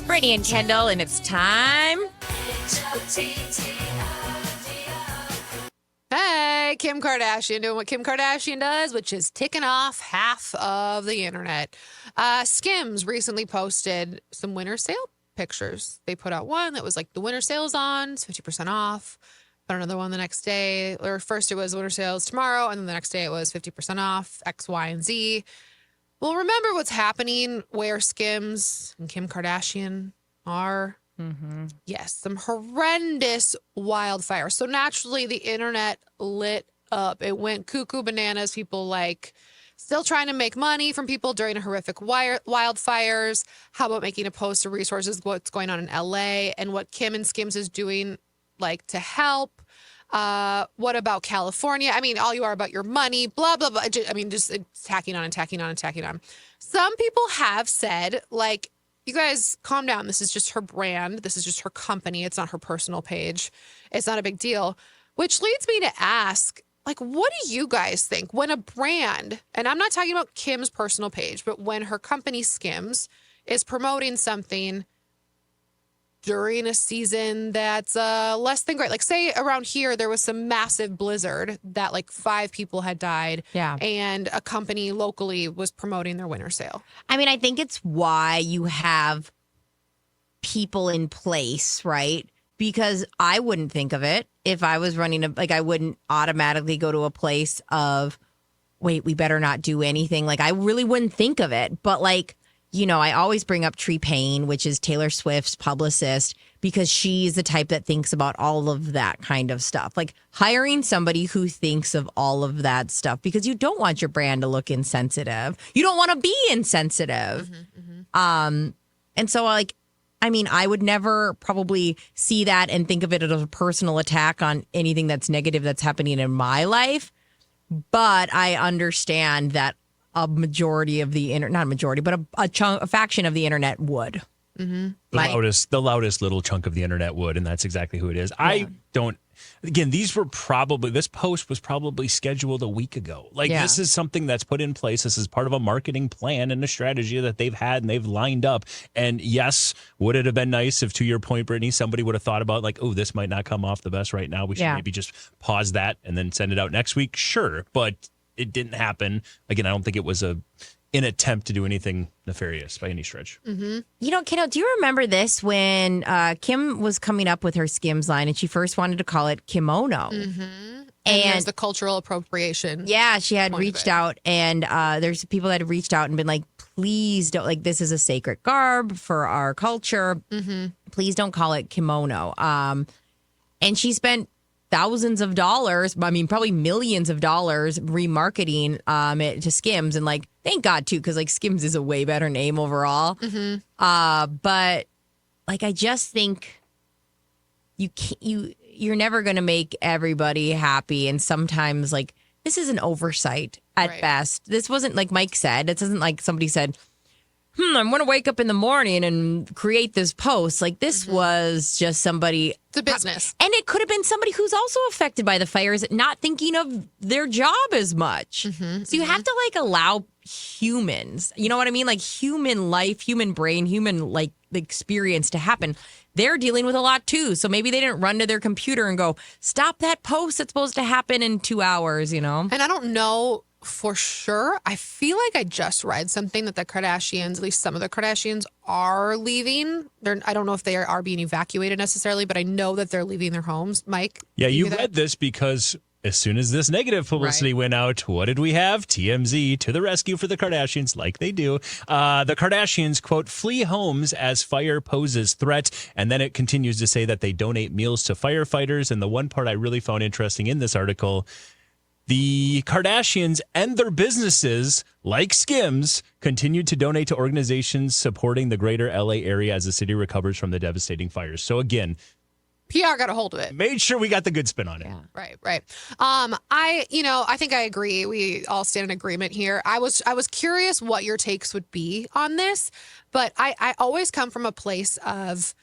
Brittany and Kendall, and it's time. Hey, Kim Kardashian doing what Kim Kardashian does, which is ticking off half of the internet. Skims recently posted some winter sale pictures. They put out one that was like the winter sale's on, it's 50% off. Put another one the next day. Or first it was winter sales tomorrow, and then the next day it was 50% off, X, Y, and Z. Well, remember what's happening where Skims and Kim Kardashian are? Mm-hmm. Yes, some horrendous wildfires. So naturally, the internet lit up. It went cuckoo bananas. People still trying to make money from people during horrific wildfires. How about making a post of resources, what's going on in LA and what Kim and Skims is doing to help. What about California? I mean, all you are about your money, blah, blah, blah. Just tacking on and tacking on and tacking on. Some people have said, you guys calm down. This is just her brand. This is just her company. It's not her personal page. It's not a big deal. Which leads me to ask, what do you guys think when a brand, and I'm not talking about Kim's personal page, but when her company Skims is promoting something during a season that's less than great. Say around here, there was some massive blizzard that 5 people had died. Yeah. And a company locally was promoting their winter sale. I mean, I think it's why you have people in place, right? Because I wouldn't think of it if I was running I wouldn't automatically go to a place of, wait, we better not do anything. I really wouldn't think of it. But I always bring up Tree Payne, which is Taylor Swift's publicist, because she's the type that thinks about all of that kind of stuff. Hiring somebody who thinks of all of that stuff, because you don't want your brand to look insensitive. You don't want to be insensitive. And so, I would never probably see that and think of it as a personal attack on anything that's negative that's happening in my life. But I understand that a majority of the internet, not a majority, but a faction of the internet would. Mm-hmm. The loudest little chunk of the internet would, and that's exactly who it is. Yeah. I don't. Again, this post was probably scheduled a week ago. This is something that's put in place. This is part of a marketing plan and a strategy that they've had and they've lined up. And yes, would it have been nice if, to your point, Brittany, somebody would have thought about this might not come off the best right now. We should maybe just pause that and then send it out next week. Sure, but it didn't happen. Again, I don't think it was an attempt to do anything nefarious by any stretch. Mm-hmm. Kendall, do you remember this when Kim was coming up with her Skims line and she first wanted to call it kimono? Mm-hmm. And there's the cultural appropriation. Yeah, she had reached out, and there's people that have reached out and been like, please don't, this is a sacred garb for our culture. Mm-hmm. Please don't call it kimono. And she spent thousands of dollars, probably millions of dollars remarketing it to Skims, and thank God too, because Skims is a way better name overall. Mm-hmm. But I just think you're never going to make everybody happy, and sometimes this is an oversight at best. This wasn't like Mike said. It isn't like somebody said, I'm going to wake up in the morning and create this post. This was just somebody. It's a business. And it could have been somebody who's also affected by the fires, not thinking of their job as much. Mm-hmm. So you have to allow humans, you know what I mean? Human life, human brain, human the experience to happen. They're dealing with a lot too. So maybe they didn't run to their computer and go, stop that post that's supposed to happen in 2 hours, And I don't know for sure. I feel like I just read something that the Kardashians, at least some of the Kardashians, are leaving. I don't know if they are being evacuated necessarily, but I know that they're leaving their homes. Mike? Yeah, you read this because as soon as this negative publicity went out, what did we have? TMZ to the rescue for the Kardashians, like they do. The Kardashians, quote, flee homes as fire poses threat. And then it continues to say that they donate meals to firefighters. And the one part I really found interesting in this article, the Kardashians and their businesses, like Skims, continue to donate to organizations supporting the greater LA area as the city recovers from the devastating fires. So again, PR got a hold of it. Made sure we got the good spin on it. Yeah. Right. I think I agree. We all stand in agreement here. I was curious what your takes would be on this, but I always come from a place of,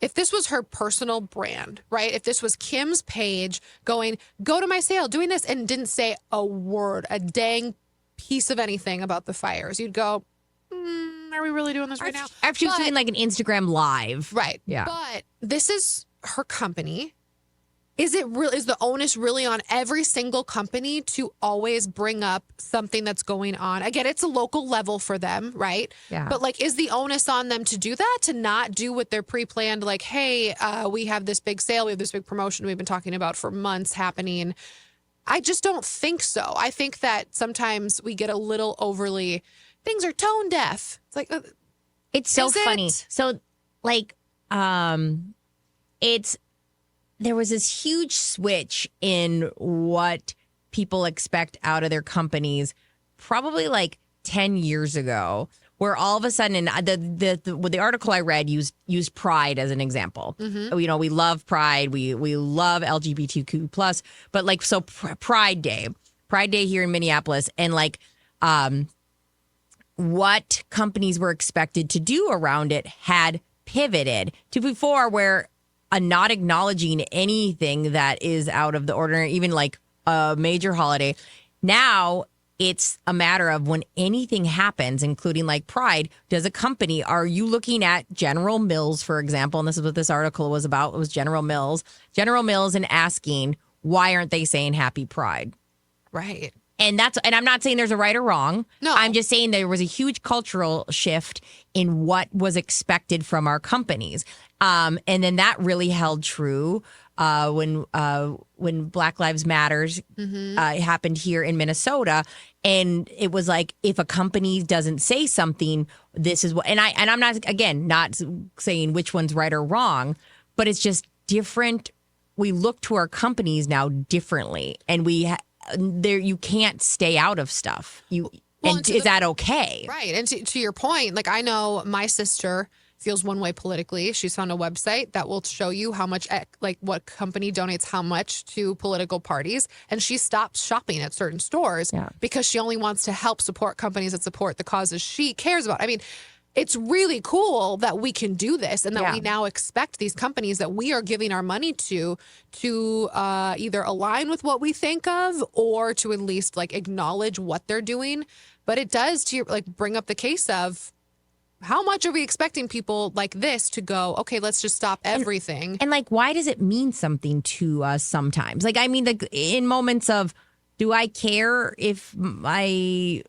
if this was her personal brand, right? If this was Kim's page going, go to my sale, doing this, and didn't say a word, a dang piece of anything about the fires, you'd go, are we really doing this right now? After she was doing like an Instagram live. Right. Yeah. But this is her company. Is the onus really on every single company to always bring up something that's going on? Again, it's a local level for them, right? Yeah. But like, is the onus on them to do that, to not do what they're pre-planned? Like, hey, we have this big sale, we have this big promotion we've been talking about for months happening. I just don't think so. I think that sometimes we get a little overly, things are tone deaf. It's like, it's so funny. It? So like, there was this huge switch in what people expect out of their companies probably like 10 years ago, where all of a sudden, and the article I read used Pride as an example. Mm-hmm. You know, we love Pride. We love LGBTQ+. But like, so Pride Day here in Minneapolis, and like what companies were expected to do around it had pivoted to before, where not acknowledging anything that is out of the ordinary, even like a major holiday. Now it's a matter of when anything happens, including like Pride, are you looking at General Mills, for example? And this is what this article was about. It was General Mills, and asking, why aren't they saying Happy Pride? Right. And I'm not saying there's a right or wrong. No. I'm just saying there was a huge cultural shift in what was expected from our companies. And then that really held true when Black Lives Matters happened here in Minnesota. And it was like, if a company doesn't say something, this is what, and I'm not saying which one's right or wrong, but it's just different. We look to our companies now differently, and you can't stay out of stuff. Is that okay? Right. And to your point, like, I know my sister feels one way politically. She's found a website that will show you how much, like, what company donates how much to political parties. And she stops shopping at certain stores because she only wants to help support companies that support the causes she cares about. I mean, it's really cool that we can do this, and that we now expect these companies that we are giving our money to either align with what we think of, or to at least like acknowledge what they're doing. But it does bring up the case of, how much are we expecting people like this to go, okay, let's just stop everything? And like, why does it mean something to us sometimes? Like, I mean, in moments of, do I care if my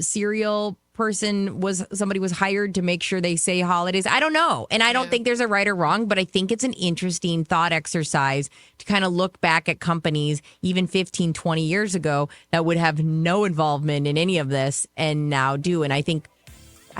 cereal person somebody was hired to make sure they say holidays? I don't know. And I don't think there's a right or wrong, but I think it's an interesting thought exercise to kind of look back at companies even 15, 20 years ago that would have no involvement in any of this and now do. And I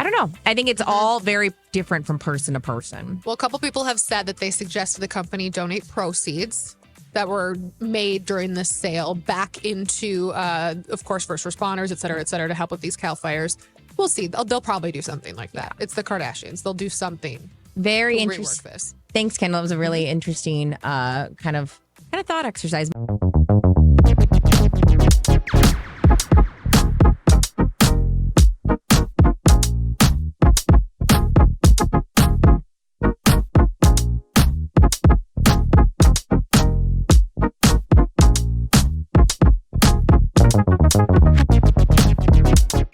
don't know. I think it's all very different from person to person. Well, a couple people have said that they suggested the company donate proceeds that were made during this sale back into, of course, first responders, et cetera, to help with these CAL fires. We'll see. They'll probably do something like that. It's the Kardashians. They'll do something. Very interesting. Rework this. Thanks, Kendall. It was a really interesting kind of thought exercise.